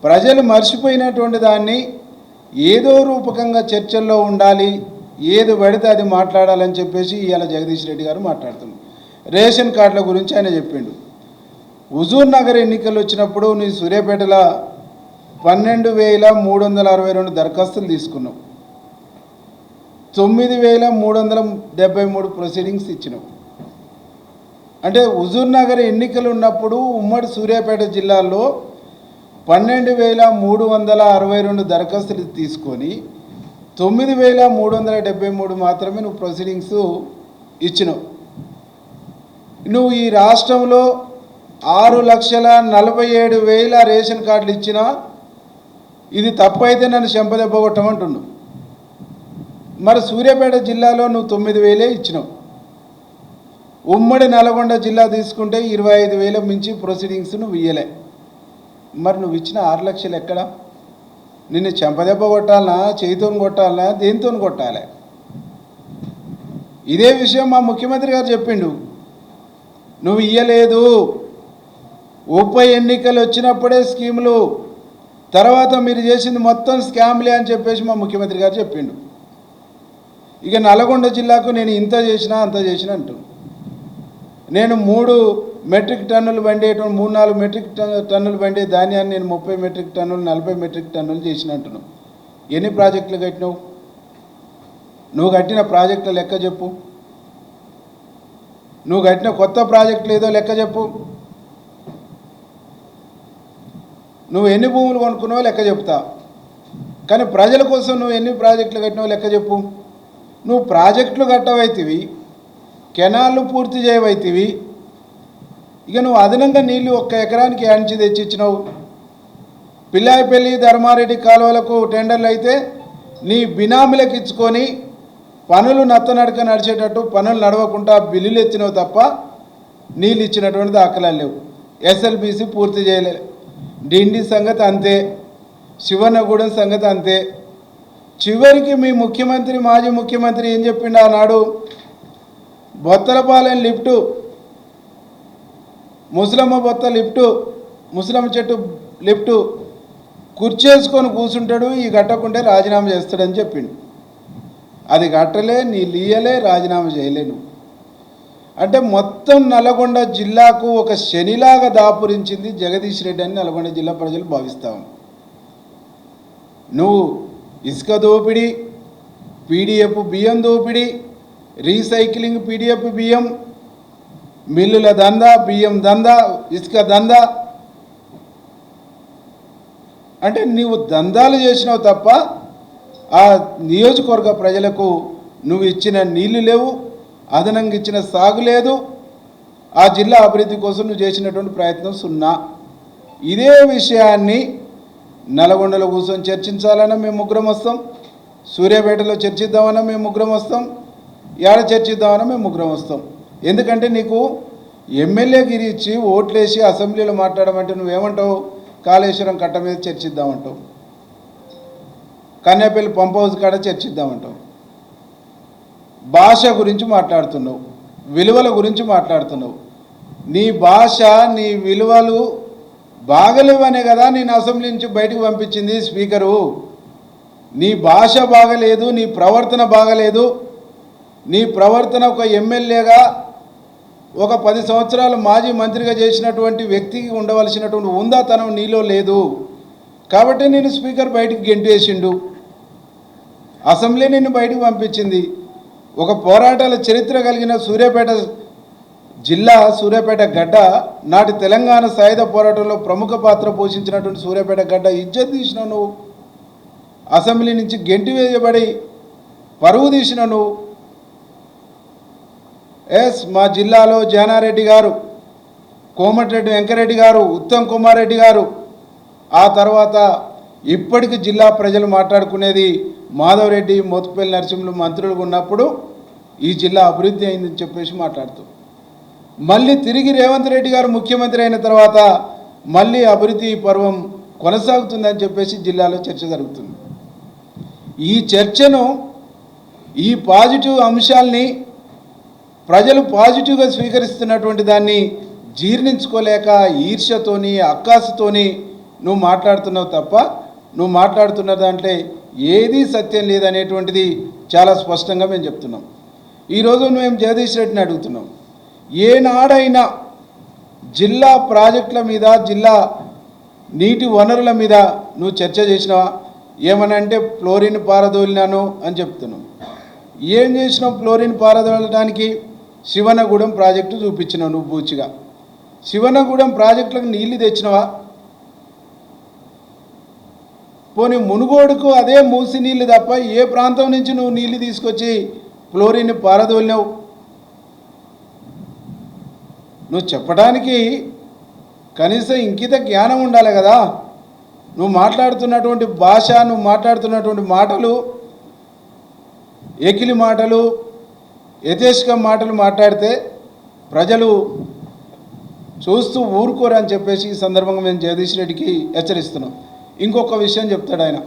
ప్రజలు మర్చిపోయినటువంటి దాన్ని ఏదో రూపకంగా చర్చల్లో ఉండాలి, ఏది పడితే అది మాట్లాడాలని చెప్పేసి ఇవాళ జగదీష్ రెడ్డి గారు మాట్లాడుతున్నారు. రేషన్ కార్డుల గురించి ఆయన చెప్పిండు. హుజూర్ నగర్ ఎన్నికలు వచ్చినప్పుడు నీ సూర్యాపేటలో 12,362 దరఖాస్తులు తీసుకున్నావు, 9,373 ప్రొసీడింగ్స్ ఇచ్చినావు. అంటే హుజూర్ నగర్ ఎన్నికలు ఉన్నప్పుడు ఉమ్మడి సూర్యాపేట జిల్లాలో 12,362 దరఖాస్తులు తీసుకొని 9,373 మాత్రమే నువ్వు ప్రొసీడింగ్స్ ఇచ్చినావు. నువ్వు ఈ రాష్ట్రంలో 6,47,000 రేషన్ కార్డులు ఇచ్చినా ఇది తప్పైతే నన్ను చెంపదెబ్బ కొట్టమంటున్నావు. మరి సూర్యాపేట జిల్లాలో నువ్వు 9,000 ఇచ్చినావు. ఉమ్మడి నల్గొండ జిల్లా తీసుకుంటే 25,000 మించి ప్రొసీడింగ్స్ నువ్వు ఇయ్యలే. మరి నువ్వు ఇచ్చిన 6 లక్షలు ఎక్కడ? నిన్ను చెంపదెబ్బ కొట్టాలనా, చేతితో కొట్టాలనా, దేనితో కొట్టాలి? ఇదే విషయం మా ముఖ్యమంత్రి గారు చెప్పిండు. నువ్వు ఇయ్యలేదు, ఉప ఎన్నికలు వచ్చినప్పుడే స్కీములు, తర్వాత మీరు చేసింది మొత్తం స్కామ్లే అని చెప్పేసి మా ముఖ్యమంత్రి గారు చెప్పిండు. ఇక నల్గొండ జిల్లాకు నేను ఇంత చేసినా అంత చేసినా అంటూ నేను 3 మెట్రిక్ టన్నులు పండేటువంటి 3-4 మెట్రిక్ టన్నులు పండే ధాన్యాన్ని నేను 30 మెట్రిక్ టన్నులు 40 మెట్రిక్ టన్నులు చేసిన అంటున్నావు. ఎన్ని ప్రాజెక్టులు కట్టినావు? నువ్వు కట్టిన ప్రాజెక్టుల లెక్క చెప్పు. నువ్వు కట్టిన కొత్త ప్రాజెక్టులు ఏదో లెక్క చెప్పు. నువ్వు ఎన్ని భూములు కొనుక్కున్నావో లెక్క చెప్తా, కానీ ప్రజల కోసం నువ్వు ఎన్ని ప్రాజెక్టులు కట్టినావో లెక్క చెప్పు. నువ్వు ప్రాజెక్టులు కట్టవైతివి, కెనాళ్ళు పూర్తి చేయవైతివి, ఇక నువ్వు అదనంగా నీళ్లు 1 ఎకరానికి యాంచి తెచ్చిచ్చినావు. పిల్లాయిపల్లి ధర్మారెడ్డి కాలువలకు టెండర్లు అయితే నీ బినామీలకు ఇచ్చుకొని పనులు నత్తనడక నడిచేటట్టు పనులు నడవకుండా బిల్లులు ఇచ్చినావు తప్ప నీళ్ళు ఇచ్చినటువంటి దాఖలాలు లేవు. ఎస్ఎల్బీసీ పూర్తి చేయలే. డిండి సంగతి అంతే, శివన్నగూడెం సంగతి అంతే. చివరికి మీ ముఖ్యమంత్రి, మాజీ ముఖ్యమంత్రి ఏం చెప్పిండు ఆనాడు? బొత్తలపాలెం లిఫ్టు, ముసలమ్మ బొత్త లిఫ్టు, ముసలమ్మ చెట్టు లిఫ్టు కుర్చేసుకొని కూర్చుంటాడు, ఈ కట్టకుంటే రాజీనామా చేస్తాడని చెప్పిండు. అది కట్టలే, నీళ్ళు ఇయ్యలే, రాజీనామా చేయలేను. అంటే మొత్తం నల్గొండ జిల్లాకు ఒక శనిలాగా దాపురించింది జగదీష్ రెడ్డి అని నల్గొండ జిల్లా ప్రజలు భావిస్తాము. నువ్వు ఇసుక దోపిడీ, పీడిఎఫ్ బియ్యం దోపిడీ, రీసైక్లింగ్ పీడిఎఫ్ బియ్యం, మిల్లుల దందా, బియ్యం దందా, ఇసుక దందా, అంటే నీవు దందాలు చేసినావు తప్ప ఆ నియోజకవర్గ ప్రజలకు నువ్వు ఇచ్చిన నీళ్లు లేవు, అదనంగా ఇచ్చిన సాగు లేదు. ఆ జిల్లా అభివృద్ధి కోసం నువ్వు చేసినటువంటి ప్రయత్నం సున్నా. ఇదే విషయాన్ని నల్గొండలో కూర్చొని చర్చించాలన్నా మేము ముగ్గురం వస్తాం, సూర్యాపేటలో చర్చిద్దామన్నా మేము ముగ్గురం వస్తాం, ఏడ చర్చిద్దామన్నా మేము ముగ్గురం వస్తాం. ఎందుకంటే నీకు ఎమ్మెల్యే గిరి ఇచ్చి ఓట్లేసి అసెంబ్లీలో మాట్లాడమంటే నువ్వేమంటావు? కాళేశ్వరం కట్ట మీద చర్చిద్దామంటావు, కన్యాపల్లి పంప్ హౌస్ కాడ చర్చిద్దామంటావు. భాష గురించి మాట్లాడుతున్నావు, విలువల గురించి మాట్లాడుతున్నావు. నీ భాష, నీ విలువలు బాగలేవనే కదా నేను అసెంబ్లీ నుంచి బయటకు పంపించింది స్పీకరు. నీ భాష బాగలేదు, నీ ప్రవర్తన బాగలేదు. నీ ప్రవర్తన ఒక ఎమ్మెల్యేగా, ఒక 10 సంవత్సరాలు మాజీ మంత్రిగా చేసినటువంటి వ్యక్తికి ఉండవలసినటువంటి ఉందాతనం నీలో లేదు. కాబట్టి నేను స్పీకర్ బయటికి గెంటేసిండు, అసెంబ్లీ నిన్ను బయటకు పంపించింది. ఒక పోరాటాల చరిత్ర కలిగిన సూర్యాపేట జిల్లా, సూర్యాపేట గడ్డ, నాటి తెలంగాణ సాయుధ పోరాటంలో ప్రముఖ పాత్ర పోషించినటువంటి సూర్యాపేట గడ్డ ఇజ్జత్ తీసినావు నువ్వు. అసెంబ్లీ నుంచి గెంటి వేయబడి పరువు తీసిన నువ్వు. మా జిల్లాలో జానారెడ్డి గారు, కోమటిరెడ్డి వెంకరెడ్డి గారు, ఉత్తమ్ కుమార్ రెడ్డి గారు, ఆ తర్వాత ఇప్పటికి జిల్లా ప్రజలు మాట్లాడుకునేది మాధవరెడ్డి, మోత్కుపల్లి నరసింహులు మంత్రులుగా ఉన్నప్పుడు ఈ జిల్లా అభివృద్ధి అయిందని చెప్పేసి మాట్లాడుతూ, మళ్ళీ తిరిగి రేవంత్ రెడ్డి గారు ముఖ్యమంత్రి అయిన తర్వాత మళ్ళీ అభివృద్ధి పర్వం కొనసాగుతుందని చెప్పేసి జిల్లాలో చర్చ జరుగుతుంది. ఈ చర్చను, ఈ పాజిటివ్ అంశాల్ని ప్రజలు పాజిటివ్గా స్వీకరిస్తున్నటువంటి దాన్ని జీర్ణించుకోలేక ఈర్ష్యతోని, అక్కాసుతోని నువ్వు మాట్లాడుతున్నావు తప్ప నువ్వు మాట్లాడుతున్న దాంట్లో ఏదీ సత్యం లేదనేటువంటిది చాలా స్పష్టంగా మేము చెప్తున్నాం. ఈరోజు మేము జగదీష్ రెడ్డిని అడుగుతున్నాం, ఏనాడైనా జిల్లా ప్రాజెక్టుల మీద, జిల్లా నీటి వనరుల మీద నువ్వు చర్చ చేసినావా? ఏమనంటే ఫ్లోరిన్ పారదోలినాను అని చెప్తున్నావు. ఏం చేసినావు ఫ్లోరిన్ పారదోలడానికి? శివనగూడెం ప్రాజెక్టు చూపించినావు నువ్వు పూచిగా. శివనగూడెం ప్రాజెక్టులకు నీళ్లు తెచ్చినవా? పోనీ మునుగోడుకు అదే మూసి నీళ్ళు తప్ప ఏ ప్రాంతం నుంచి నువ్వు నీళ్ళు తీసుకొచ్చి ఫ్లోరిన్ పారదోలినావు? నువ్వు చెప్పడానికి కనీసం ఇంకిత జ్ఞానం ఉండాలి కదా. నువ్వు మాట్లాడుతున్నటువంటి భాష, నువ్వు మాట్లాడుతున్నటువంటి మాటలు, ఏకిలి మాటలు, యథేచ్ఛ మాటలు మాట్లాడితే ప్రజలు చూస్తూ ఊరుకోరని చెప్పేసి ఈ సందర్భంగా మేము జగదీష్ రెడ్డికి హెచ్చరిస్తున్నాం. ఇంకొక విషయం చెప్తాడు ఆయన.